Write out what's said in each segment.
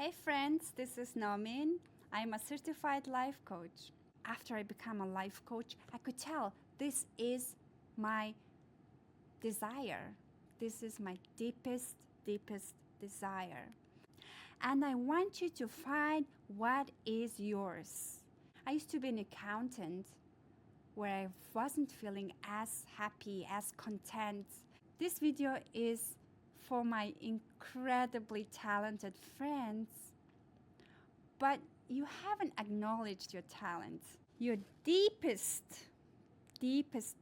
Hey friends, this is Naumin. I'm a certified life coach. After I became a life coach, I could tell this is my desire. This is my deepest desire. And I want you to find what is yours. I used to be an accountant where I wasn't feeling as happy, as content. This video is for my incredibly talented friends, but you haven't acknowledged your talent. Your deepest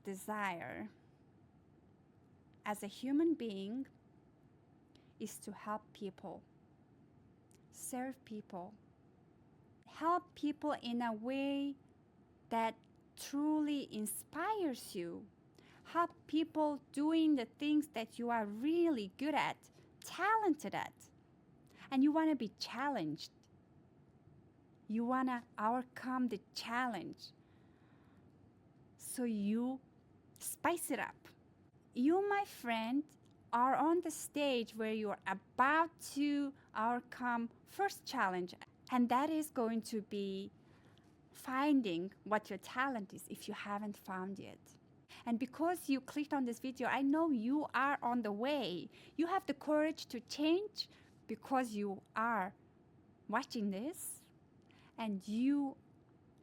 desire as a human being is to help people, serve people, help people in a way that truly inspires you. Help people doing the things that you are really good at, talented at, and you want to be challenged. You want to overcome the challenge. So you spice it up. You, my friend, are on the stage where you're about to overcome first challenge, and that is going to be finding what your talent is if you haven't found it. And because you clicked on this video, I know you are on the way. You have the courage to change because you are watching this, and you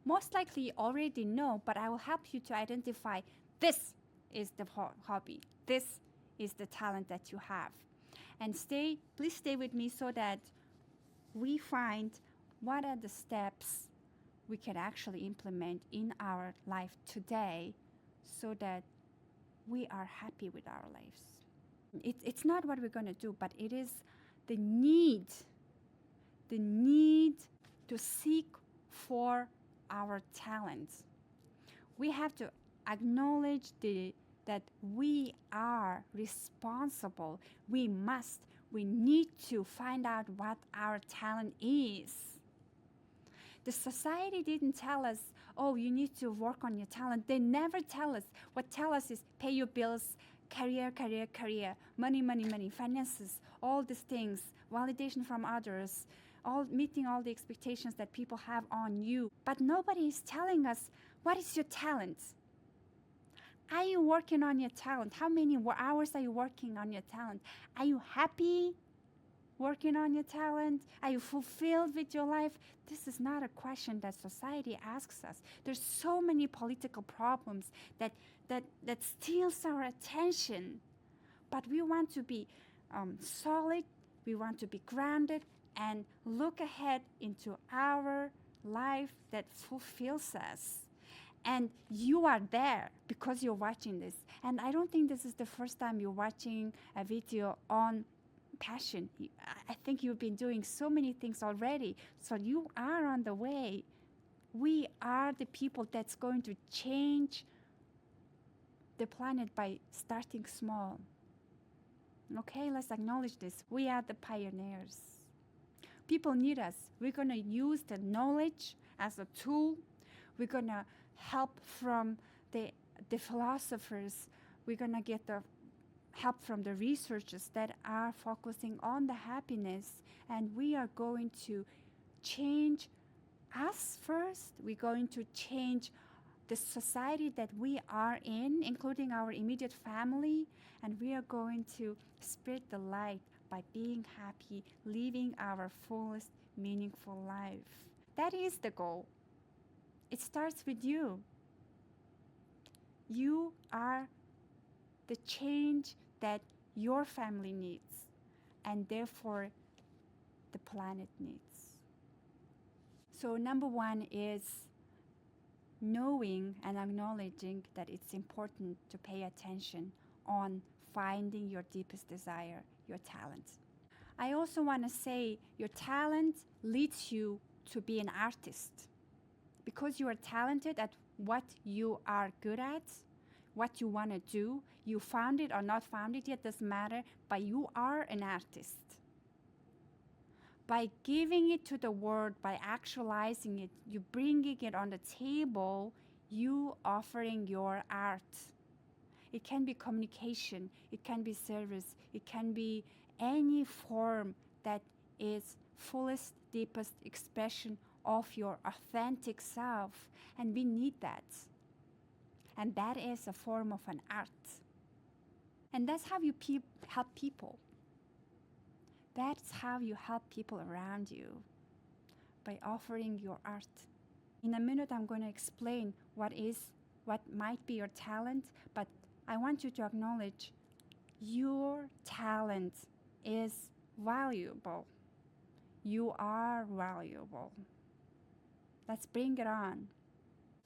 most likely already know, but I will help you to identify this is the hobby. This is the talent that you have. And please stay with me so that we find what are the steps we can actually implement in our life today so that we are happy with our lives. It's not what we're going to do, but it is the need to seek for our talents. We have to acknowledge that we are responsible. We need to find out what our talent is. The society didn't tell us, oh, you need to work on your talent. They never tell us. What tell us is pay your bills, career, money, finances, all these things, validation from others, meeting all the expectations that people have on you. But nobody is telling us, what is your talent? Are you working on your talent? How many hours are you working on your talent? Are you happy working on your talent? Are you fulfilled with your life? This is not a question that society asks us. There's so many political problems that steals our attention. But we want to be solid, we want to be grounded, and look ahead into our life that fulfills us. And you are there because you're watching this. And I don't think this is the first time you're watching a video on passion. I think you've been doing so many things already. So you are on the way. We are the people that's going to change the planet by starting small. Okay, let's acknowledge this. We are the pioneers. People need us. We're going to use the knowledge as a tool. We're going to help from the philosophers. We're going to get the help from the researchers that are focusing on the happiness. And we are going to change us first. We're going to change the society that we are in, including our immediate family. And we are going to spread the light by being happy, living our fullest, meaningful life. That is the goal. It starts with you. You are the change that your family needs, and therefore the planet needs. So number one is knowing and acknowledging that it's important to pay attention on finding your deepest desire, your talent. I also want to say your talent leads you to be an artist. Because you are talented at what you are good at, what you want to do, you found it or not found it yet, doesn't matter, but you are an artist. By giving it to the world, by actualizing it, you bringing it on the table, you offering your art. It can be communication, it can be service, it can be any form that is fullest, deepest expression of your authentic self. And we need that. And that is a form of an art. And that's how you help people. That's how you help people around you, by offering your art. In a minute, I'm going to explain what might be your talent, but I want you to acknowledge your talent is valuable. You are valuable. Let's bring it on.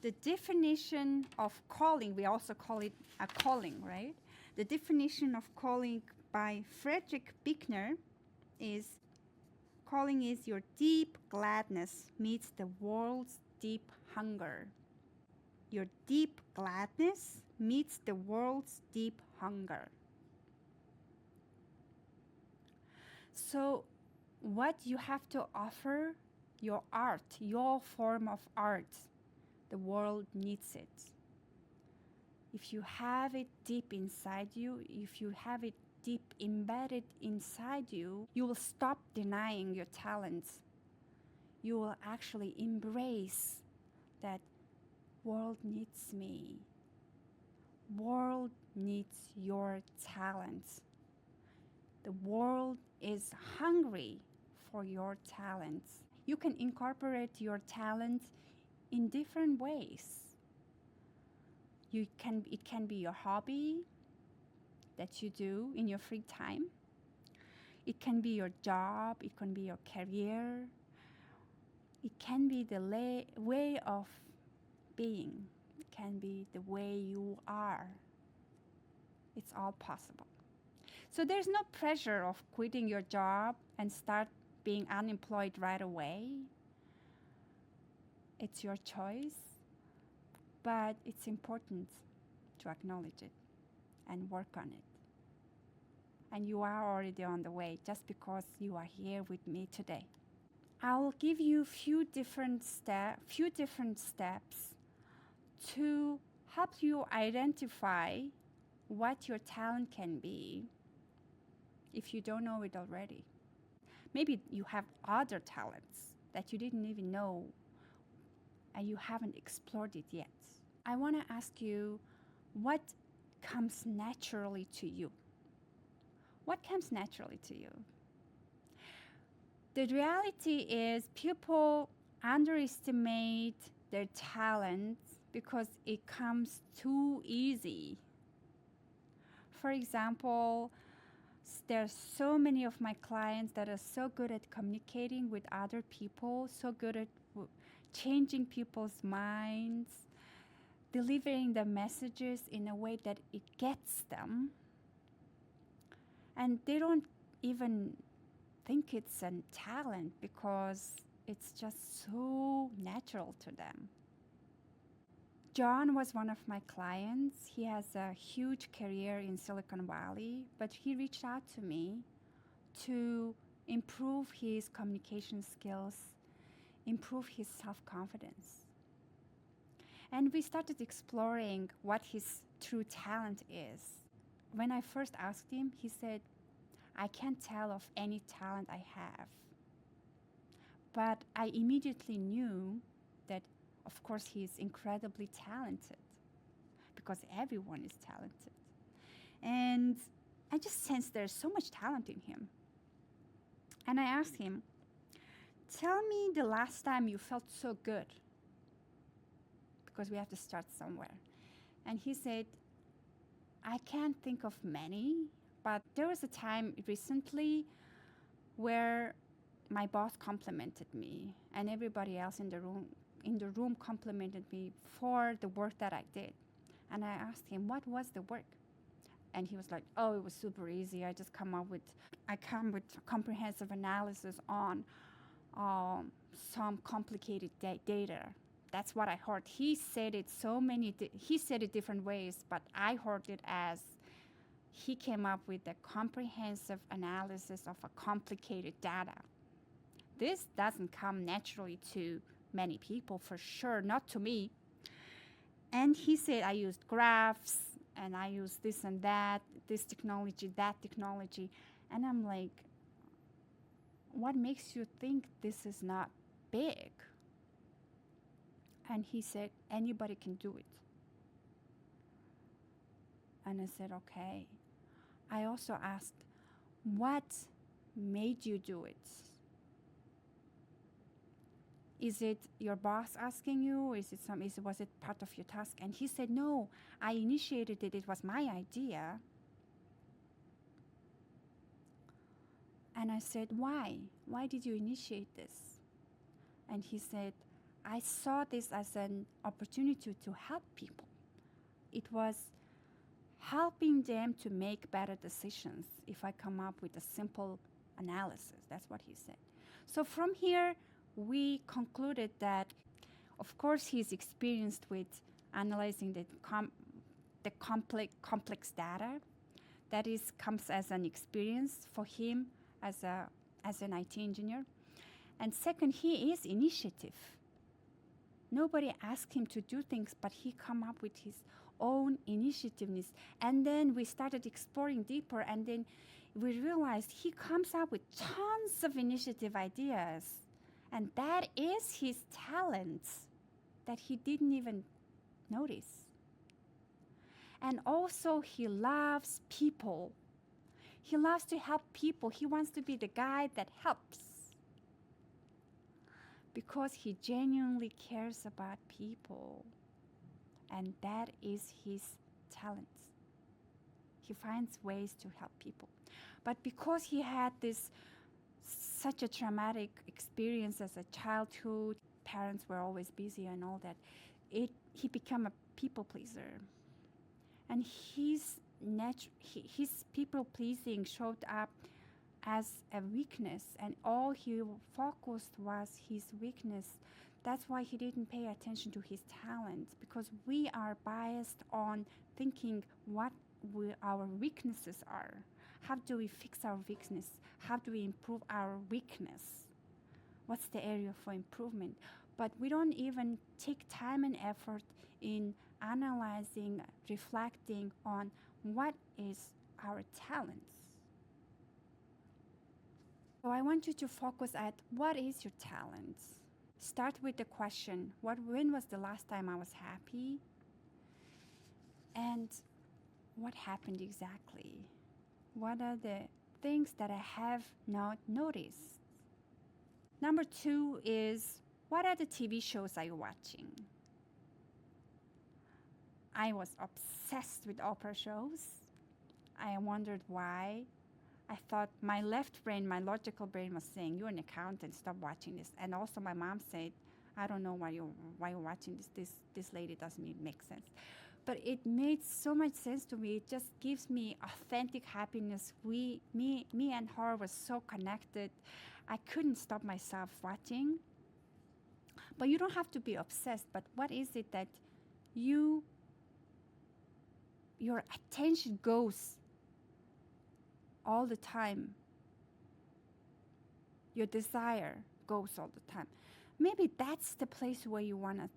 The definition of calling, we also call it a calling, right? The definition of calling by Frederick Buechner is, calling is your deep gladness meets the world's deep hunger. Your deep gladness meets the world's deep hunger. So what you have to offer, your art, your form of art, the world needs it. If you have it deep inside you, if you have it deep embedded inside you, you will stop denying your talents. You will actually embrace that world needs me. World needs your talents. The world is hungry for your talents. You can incorporate your talent in different ways. It can be your hobby that you do in your free time. It can be your job. It can be your career. It can be the way of being. It can be the way you are. It's all possible. So there's no pressure of quitting your job and start being unemployed right away. It's your choice, but it's important to acknowledge it and work on it. And you are already on the way just because you are here with me today. I'll give you few different steps to help you identify what your talent can be if you don't know it already. Maybe you have other talents that you didn't even know and you haven't explored it yet. I want to ask you, what comes naturally to you? What comes naturally to you? The reality is people underestimate their talents because it comes too easy. For example, there's so many of my clients that are so good at communicating with other people, so good at changing people's minds, delivering the messages in a way that it gets them. And they don't even think it's a talent because it's just so natural to them. John was one of my clients. He has a huge career in Silicon Valley, but he reached out to me to improve his communication skills, improve his self-confidence. And we started exploring what his true talent is. When I first asked him, he said, I can't tell of any talent I have. But I immediately knew that, of course, he's incredibly talented because everyone is talented. And I just sensed there's so much talent in him. And I asked him, tell me the last time you felt so good, because we have to start somewhere. And he said, I can't think of many, but there was a time recently where my boss complimented me and everybody else in the room complimented me for the work that I did. And I asked him, what was the work? And he was like, oh, it was super easy. I come with comprehensive analysis on some complicated data. That's what I heard. He said it he said it different ways, but I heard it as he came up with a comprehensive analysis of a complicated data. This doesn't come naturally to many people, for sure, not to me. And he said, I used graphs, and I used this and that, this technology, that technology. And I'm like, what makes you think this is not big? And he said, anybody can do it. And I said, okay. I also asked, what made you do it? Is it your boss asking you? Was it part of your task? And he said, no, I initiated it. It was my idea. And I said, why? Why did you initiate this? And he said, I saw this as an opportunity to help people. It was helping them to make better decisions if I come up with a simple analysis. That's what he said. So from here, we concluded that, of course, he's experienced with analyzing the complex data. That comes as an experience for him as an IT engineer. And second, he is initiative. Nobody asked him to do things, but he come up with his own initiativeness. And then we started exploring deeper, and then we realized he comes up with tons of initiative ideas. And that is his talent that he didn't even notice. And also, he loves people. He loves to help people. He wants to be the guy that helps because he genuinely cares about people. And that is his talent. He finds ways to help people. But because he had such a traumatic experience as a childhood, parents were always busy and all that, he became a people pleaser. And his people-pleasing showed up as a weakness, and all he focused was his weakness. That's why he didn't pay attention to his talents, because we are biased on thinking what our weaknesses are. How do we fix our weakness? How do we improve our weakness? What's the area for improvement? But we don't even take time and effort in analyzing, reflecting on what is our talents. So I want you to focus at what is your talents. Start with the question, when was the last time I was happy? And what happened exactly? What are the things that I have not noticed? Number 2 is, what are the TV shows are you watching? I was obsessed with Oprah shows. I wondered why. I thought my left brain, my logical brain was saying, you're an accountant, stop watching this. And also my mom said, I don't know why you're watching this. This lady doesn't make sense. But it made so much sense to me. It just gives me authentic happiness. Me and her was so connected. I couldn't stop myself watching. But you don't have to be obsessed. But what is it that your attention goes all the time? Your desire goes all the time. Maybe that's the place where you want to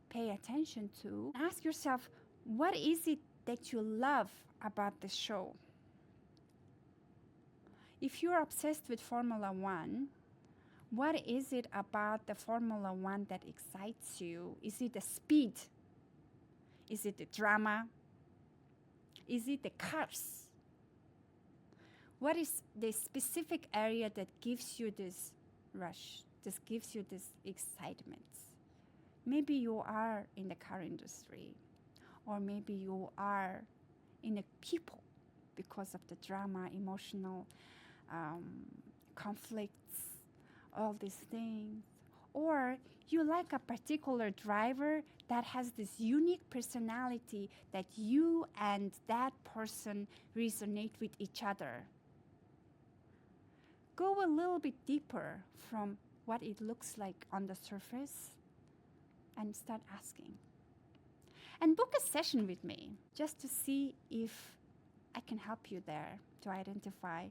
pay attention to. Ask yourself, what is it that you love about the show? If you're obsessed with Formula One, what is it about the Formula One that excites you? Is it the speed? Is it the drama? Is it the cars? What is the specific area that gives you this rush, this gives you this excitement? Maybe you are in the car industry, or maybe you are in the people because of the drama, emotional conflicts, all these things. Or you like a particular driver that has this unique personality that you and that person resonate with each other. Go a little bit deeper from what it looks like on the surface and start asking. And book a session with me just to see if I can help you there to identify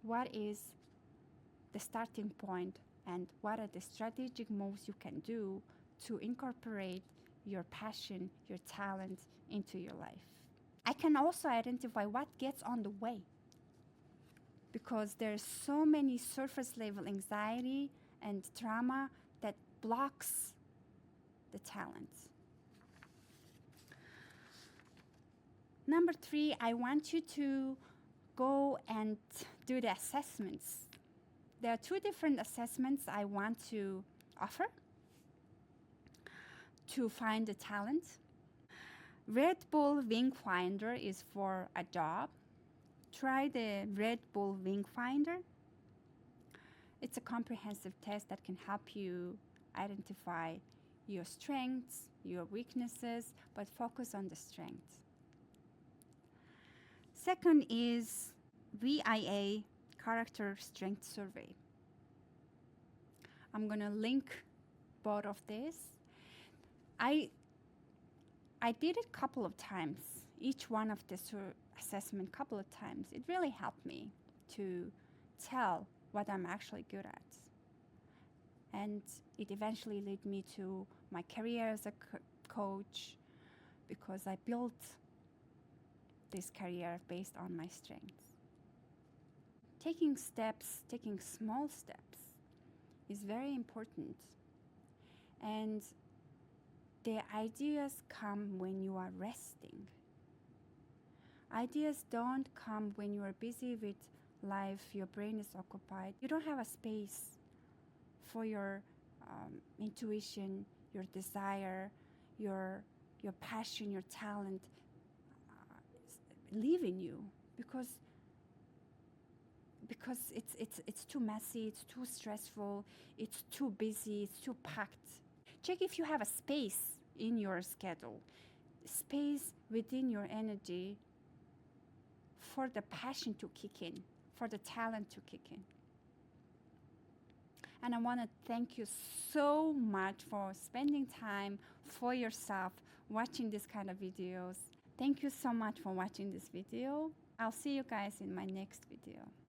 what is the starting point and what are the strategic moves you can do to incorporate your passion, your talent into your life. I can also identify what gets on the way. because there's so many surface level anxiety and trauma that blocks the talent. Number 3, I want you to go and do the assessments. There are 2 different assessments I want to offer to find the talent. Red Bull Wing Finder is for a job. Try the Red Bull Wing Finder. It's a comprehensive test that can help you identify your strengths, your weaknesses, but focus on the strengths. Second is VIA Character Strength Survey. I'm going to link both of these. I did it a couple of times, each one of the assessment a couple of times. It really helped me to tell what I'm actually good at. And it eventually led me to my career as a coach, because I built this career based on my strengths. Taking small steps is very important. And the ideas come when you are resting. Ideas don't come when you are busy with life, your brain is occupied. You don't have a space for your intuition, your desire, your passion, your talent live in you, because it's too messy, it's too stressful, it's too busy, it's too packed. Check if you have a space in your schedule, space within your energy for the passion to kick in, for the talent to kick in. And I want to thank you so much for spending time for yourself watching this kind of videos. Thank you so much for watching this video. I'll see you guys in my next video.